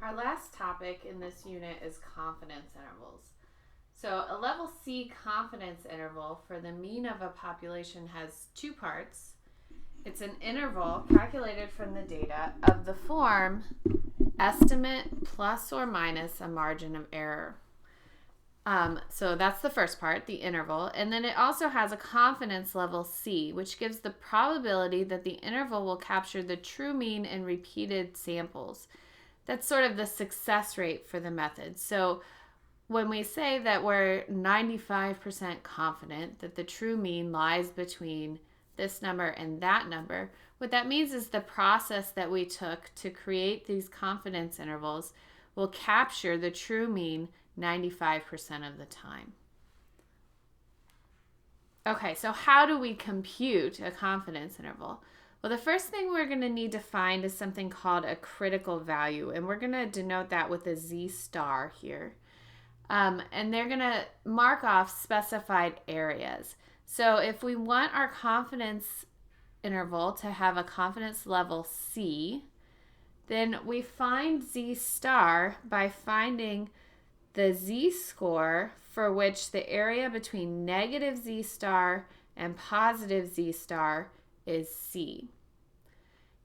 Our last topic in this unit is confidence intervals. So a level C confidence interval for the mean of a population has two parts. It's an interval calculated from the data of the form estimate plus or minus a margin of error. So that's the first part, the interval. And then it also has a confidence level C, which gives the probability that the interval will capture the true mean in repeated samples. That's sort of the success rate for the method. So when we say that we're 95% confident that the true mean lies between this number and that number, what that means is the process that we took to create these confidence intervals will capture the true mean 95% of the time. Okay, so how do we compute a confidence interval? Well, the first thing we're going to need to find is something called a critical value, and we're going to denote that with a Z star here. And they're going to mark off specified areas. So if we want our confidence interval to have a confidence level C, then we find Z star by finding the Z-score for which the area between negative Z star and positive Z star is C.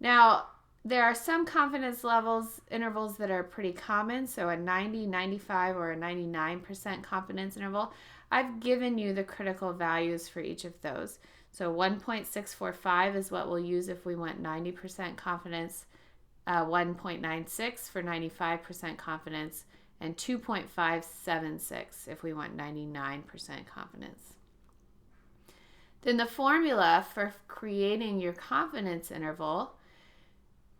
Now, there are some confidence levels intervals that are pretty common, so a 90, 95, or a 99% confidence interval. I've given you the critical values for each of those. So 1.645 is what we'll use if we want 90% confidence, 1.96 for 95% confidence, and 2.576 if we want 99% confidence. Then the formula for creating your confidence interval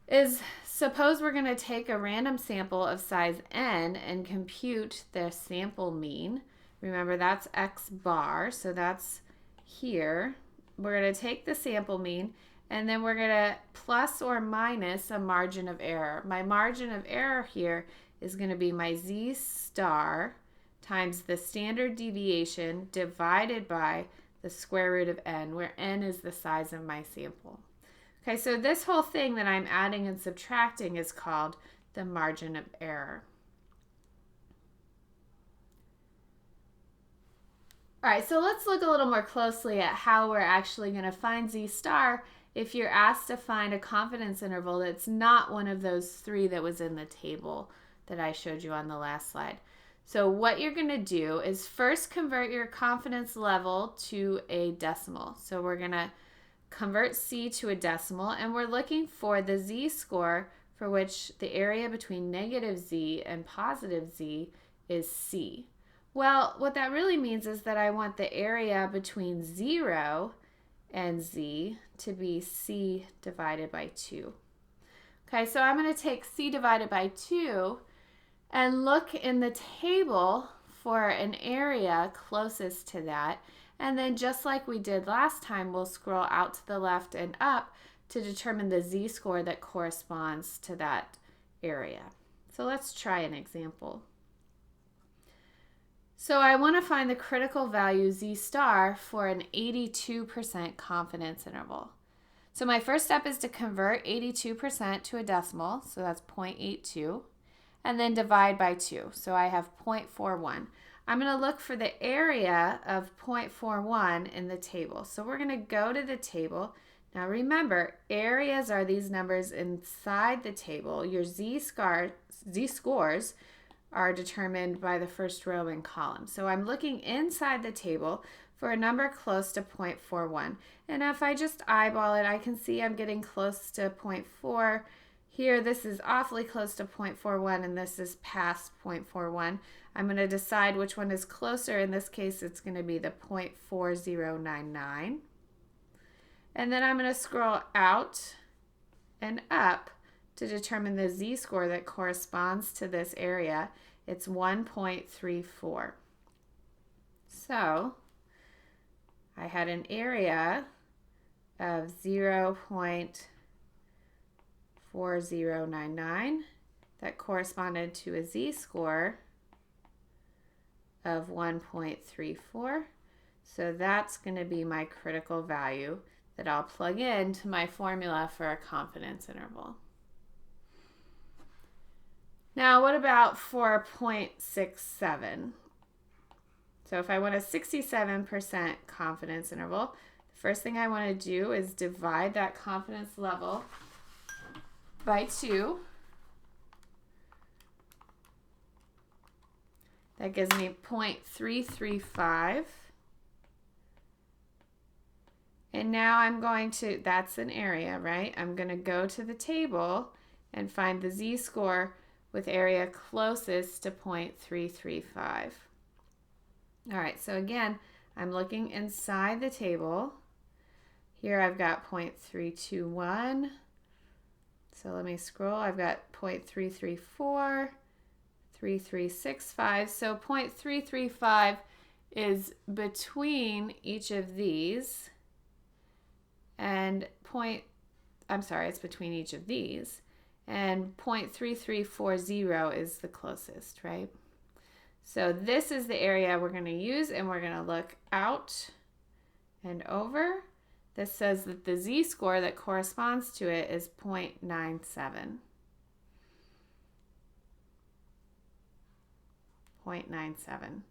is, suppose we're going to take a random sample of size n and compute the sample mean. Remember, that's x bar, so that's here. We're going to take the sample mean, and then we're going to plus or minus a margin of error. My margin of error here is going to be my Z star times the standard deviation divided by the square root of n, where n is the size of my sample. Okay, so this whole thing that I'm adding and subtracting is called the margin of error. All right, so let's look a little more closely at how we're actually going to find Z star if you're asked to find a confidence interval that's not one of those three that was in the table that I showed you on the last slide. So what you're going to do is first convert your confidence level to a decimal. So we're going to convert C to a decimal, and we're looking for the Z-score for which the area between negative Z and positive Z is C. Well, what that really means is that I want the area between 0 and Z to be C divided by 2. Okay, so I'm going to take C divided by 2 and look in the table for an area closest to that. And then just like we did last time, we'll scroll out to the left and up to determine the Z-score that corresponds to that area. So let's try an example. So I want to find the critical value Z star for an 82% confidence interval. So my first step is to convert 82% to a decimal, so that's 0.82, and then divide by 2. So I have 0.41. I'm going to look for the area of 0.41 in the table. So we're going to go to the table. Now remember, areas are these numbers inside the table. Your Z-scores are determined by the first row and column. So I'm looking inside the table for a number close to 0.41. And if I just eyeball it, I can see I'm getting close to 0.4. Here, this is awfully close to 0.41, and this is past 0.41. I'm going to decide which one is closer. In this case, it's going to be the 0.4099. And then I'm going to scroll out and up to determine the Z-score that corresponds to this area. It's 1.34. So I had an area of 0.4099 that corresponded to a Z-score of 1.34. So that's going to be my critical value that I'll plug into my formula for a confidence interval. Now, what about for 0.67? So if I want a 67% confidence interval, the first thing I want to do is divide that confidence level by 2. That gives me 0.335. And now I'm going to, that's an area, right? I'm going to go to the table and find the z-score with area closest to 0.335. All right, so again, I'm looking inside the table. Here I've got 0.321. So let me scroll. I've got 0.334, 3365. So 0.335 is between each of these, and it's between each of these, and 0.3340 is the closest, right? So this is the area we're going to use, and we're going to look out and over. This says that the z-score that corresponds to it is 0.97. 0.97.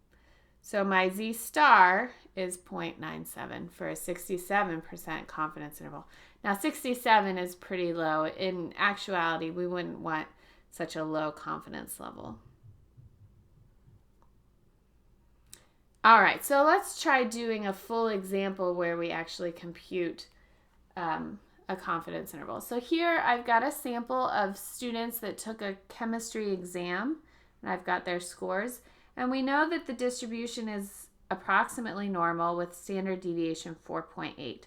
So my z-star is 0.97 for a 67% confidence interval. Now 67 is pretty low. In actuality, we wouldn't want such a low confidence level. All right, so let's try doing a full example where we actually compute a confidence interval. So here I've got a sample of students that took a chemistry exam, and I've got their scores. And we know that the distribution is approximately normal with standard deviation 4.8.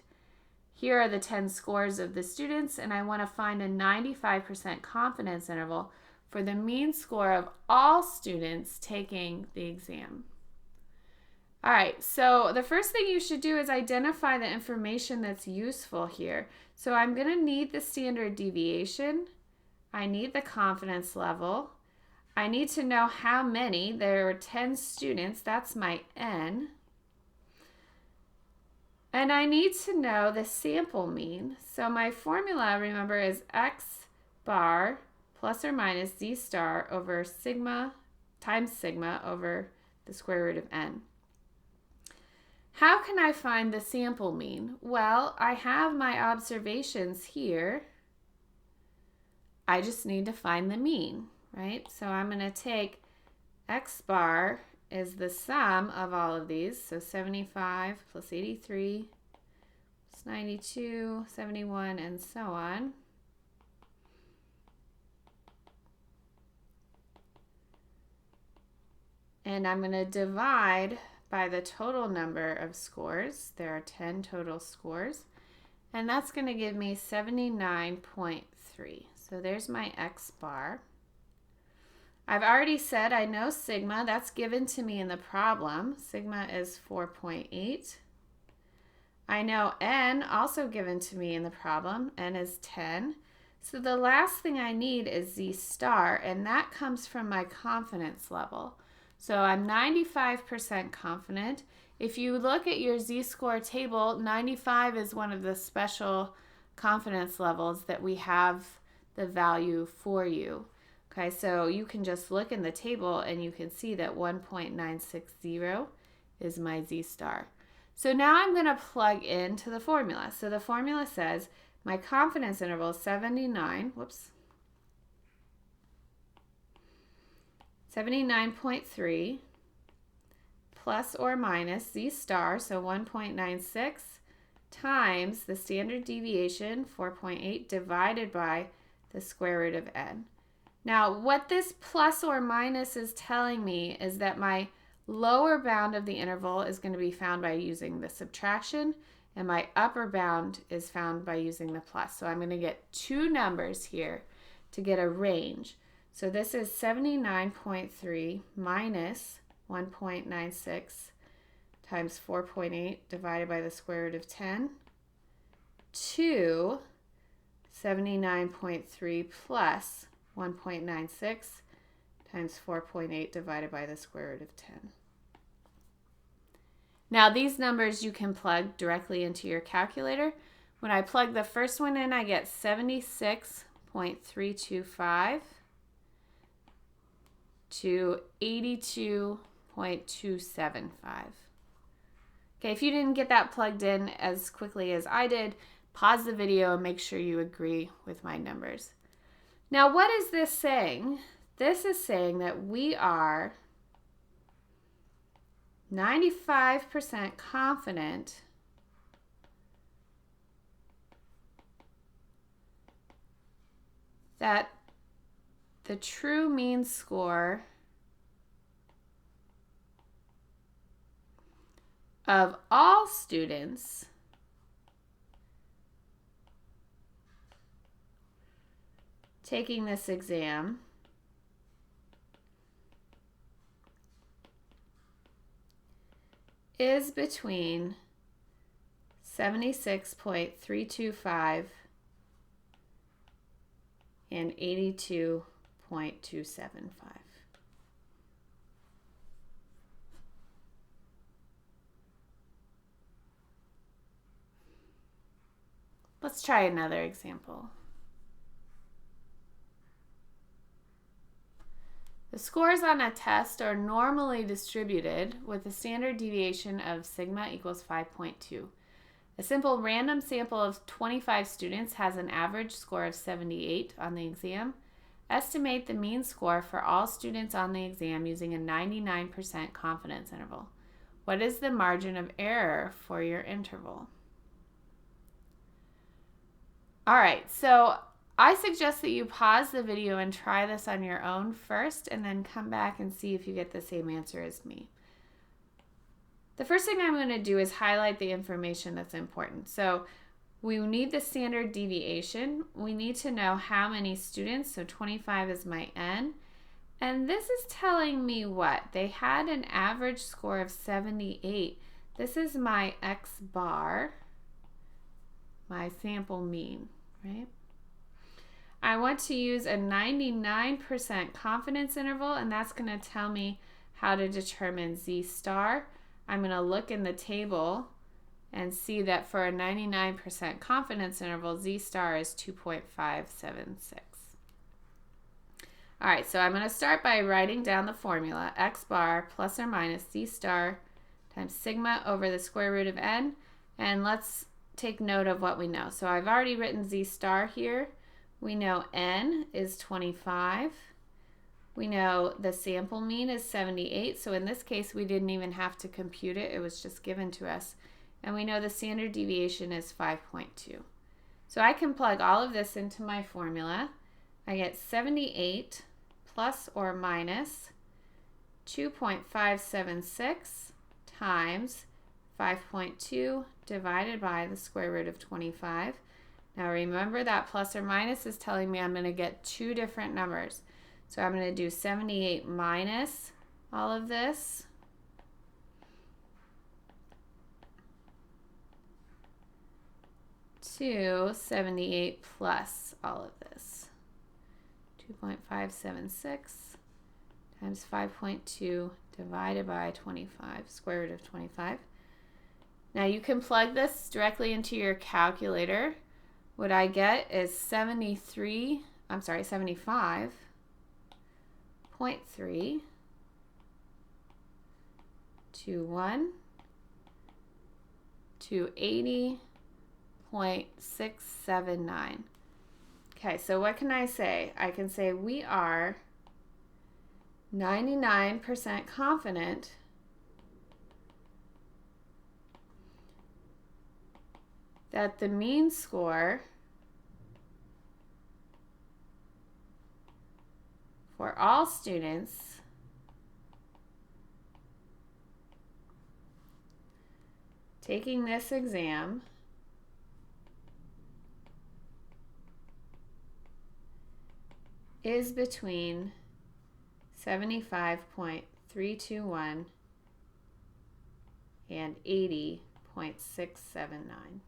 Here are the 10 scores of the students, and I want to find a 95% confidence interval for the mean score of all students taking the exam. All right, so the first thing you should do is identify the information that's useful here. So I'm going to need the standard deviation. I need the confidence level. I need to know how many. There are 10 students. That's my N. And I need to know the sample mean. So my formula, remember, is X bar plus or minus Z star over sigma times sigma over the square root of N. How can I find the sample mean? Well, I have my observations here. I just need to find the mean, right? So I'm going to take X bar is the sum of all of these. So 75 plus 83 plus 92, 71, and so on. And I'm going to divide by the total number of scores. There are 10 total scores. And that's going to give me 79.3. So there's my X bar. I've already said I know sigma. That's given to me in the problem. Sigma is 4.8. I know N, also given to me in the problem. N is 10. So the last thing I need is Z star, and that comes from my confidence level. So I'm 95% confident. If you look at your z-score table, 95 is one of the special confidence levels that we have the value for you. Okay, so you can just look in the table and you can see that 1.960 is my z-star. So now I'm going to plug into the formula. So the formula says my confidence interval is 79.3 plus or minus Z star, so 1.96 times the standard deviation, 4.8, divided by the square root of N. Now, what this plus or minus is telling me is that my lower bound of the interval is going to be found by using the subtraction, and my upper bound is found by using the plus. So I'm going to get two numbers here to get a range. So this is 79.3 minus 1.96 times 4.8 divided by the square root of 10 to 79.3 plus 1.96 times 4.8 divided by the square root of 10. Now these numbers you can plug directly into your calculator. When I plug the first one in, I get 76.325. to 82.275. Okay, if you didn't get that plugged in as quickly as I did, pause the video and make sure you agree with my numbers. Now, what is this saying? This is saying that we are 95% confident that the true mean score of all students taking this exam is between 76.325 and 82.275. Let's try another example. The scores on a test are normally distributed with a standard deviation of sigma equals 5.2. A simple random sample of 25 students has an average score of 78 on the exam. Estimate the mean score for all students on the exam using a 99% confidence interval. What is the margin of error for your interval? All right, so I suggest that you pause the video and try this on your own first and then come back and see if you get the same answer as me. The first thing I'm going to do is highlight the information that's important. So we need the standard deviation. We need to know how many students, so 25 is my N. And this is telling me what? They had an average score of 78. This is my X bar, my sample mean, right? I want to use a 99% confidence interval, and that's going to tell me how to determine Z star. I'm going to look in the table and see that for a 99% confidence interval, Z star is 2.576. All right, so I'm going to start by writing down the formula, X bar plus or minus Z star times sigma over the square root of N, and let's take note of what we know. So I've already written Z star here. We know N is 25. We know the sample mean is 78. So in this case, we didn't even have to compute it. It was just given to us. And we know the standard deviation is 5.2. So I can plug all of this into my formula. I get 78 plus or minus 2.576 times 5.2 divided by the square root of 25. Now remember that plus or minus is telling me I'm going to get two different numbers. So I'm going to do 78 minus all of this. To 78 plus all of this. 2.576 times 5.2 divided by 25, square root of 25. Now you can plug this directly into your calculator. What I get is 75.3 to 1 to 80.679. Okay, so what can I say? I can say we are 99% confident that the mean score for all students taking this exam is between 75.321 and 80.679.